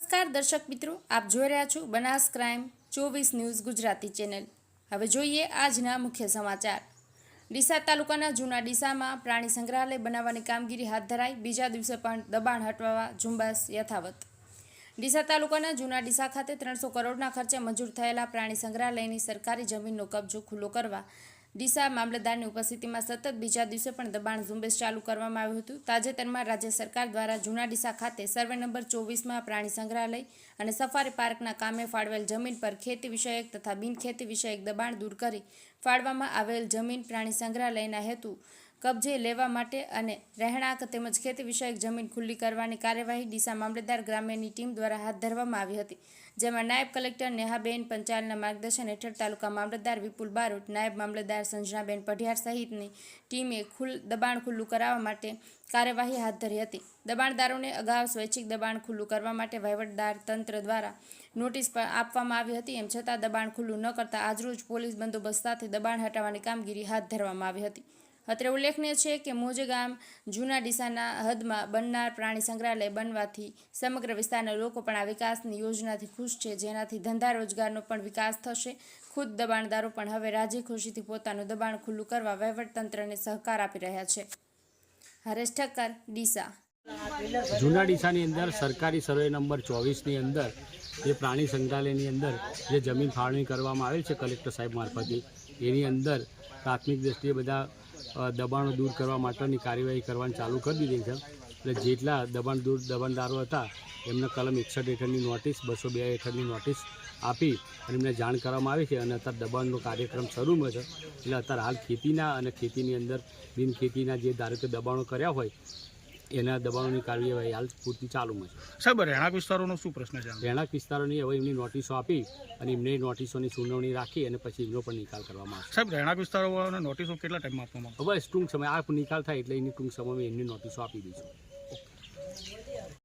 નમસ્કાર દર્શક મિત્રો, આપ જોઈ રહ્યા છો Banas crime 24 news Gujarati channel. હવે જોઈએ આજના મુખ્ય સમાચાર। ડીસા તાલુકાના જૂના ડીસામાં પ્રાણી સંગ્રહાલય બનાવવાની કામગીરી હાથ ધરાઈ। બીજા દિવસે પણ દબાણ હટાવવા ઝુંબેશ યથાવત। ડીસા તાલુકાના જૂના ડીસા ખાતે 300 કરોડના ખર્ચે મંજૂર થયેલા પ્રાણી સંગ્રહાલયની સરકારી જમીનનો કબજો ખુલ્લો કરવા ડીસા મામલતદારની ઉપસ્થિતિમાં સતત બીજા દિવસે પણ દબાણ ઝુંબેશ ચાલુ કરવામાં આવ્યું હતું। તાજેતરમાં રાજ્ય સરકાર દ્વારા જૂના ડીસા ખાતે સર્વે નંબર 24માં પ્રાણી સંગ્રહાલય અને સફારી પાર્કના કામે ફાળવેલ જમીન પર ખેતી વિષયક તથા બિન ખેતી વિષયક દબાણ દૂર કરી ફાળવામાં આવેલ જમીન પ્રાણી સંગ્રહાલયના હેતુ કબજે લેવા માટે અને રહેણાંક તેમજ ખેતી વિષયક જમીન ખુલ્લી કરવાની કાર્યવાહી ડીસા મામલતદાર ગ્રામ્યની ટીમ દ્વારા હાથ ધરવામાં આવી હતી, જેમાં નાયબ કલેક્ટર નેહાબેન પંચાલના માર્ગદર્શન હેઠળ તાલુકા મામલતદાર વિપુલ બારોટ, નાયબ મામલતદાર સંજનાબેન પઢિયાર સહિતની ટીમે દબાણ ખુલ્લું કરાવવા માટે કાર્યવાહી હાથ ધરી હતી। દબાણદારોને અગાઉ સ્વૈચ્છિક દબાણ ખુલ્લું કરવા માટે વહીવટદાર તંત્ર દ્વારા નોટિસ પણ આપવામાં આવી હતી। એમ છતાં દબાણ ખુલ્લું ન કરતા આજરોજ પોલીસ બંદોબસ્ત સાથે દબાણ હટાવવાની કામગીરી હાથ ધરવામાં આવી હતી। અત્રે ઉલ્લેખનીય છે કે મોજે ગામ જૂના ડીસાના હદમાં બનનાર પ્રાણી સંગ્રહાલય બનવાથી સમગ્ર વિસ્તારના લોકો પણ આ વિકાસની યોજનાથી ખુશ છે, જેનાથી ધંધા રોજગારનો પણ વિકાસ થશે। ખુદ દબાણદારો પણ હવે રાજી ખુશીથી પોતાનું દબાણ ખુલ્લું કરવા વહીવટતંત્રને સહકાર આપી રહ્યા છે। હરેશ ઠક્કર, ડીસા। જૂના ડીસાની અંદર સરકારી સર્વે નંબર 24ની અંદર જે પ્રાણી સંગ્રહાલયની અંદર જે જમીન ફાળવણી કરવામાં આવેલ છે કલેક્ટર સાહેબ મારફતે, એની અંદર પ્રાથમિક દ્રષ્ટિએ બધા દબાણો દૂર કરવા માટેની કાર્યવાહી કરવાની ચાલુ કરી દીધી છે। એટલે જેટલા દબાણદારો હતા એમને કલમ 61 હેઠળની નોટિસ, 202 હેઠળની નોટિસ આપી અને એમને જાણ કરવામાં આવી છે અને અત્યારે દબાણનો કાર્યક્રમ શરૂમાં છે। એટલે અત્યારે હાલ ખેતીના અને ખેતીની અંદર બિન ખેતીના જે ધારો કે દબાણો કર્યા હોય એના દબાણોની કાર્યવાહી હાલ પૂરતી ચાલુમાં છે। સાહેબ, રહેણાંક વિસ્તારોનો શું પ્રશ્ન છે? રહેણાંક વિસ્તારોની હવે એમની નોટિસો આપી અને એમને નોટિસોની સુનાવણી રાખી અને પછી એમનો પણ નિકાલ કરવામાં આવશે। સાહેબ, રહેણાંક વિસ્તારોને નોટિસો કેટલા ટાઈમમાં આપવામાં હવે ટૂંક સમય આ નિકાલ થાય એટલે એની ટૂંક સમયમાં એમની નોટિસો આપી દઈશું।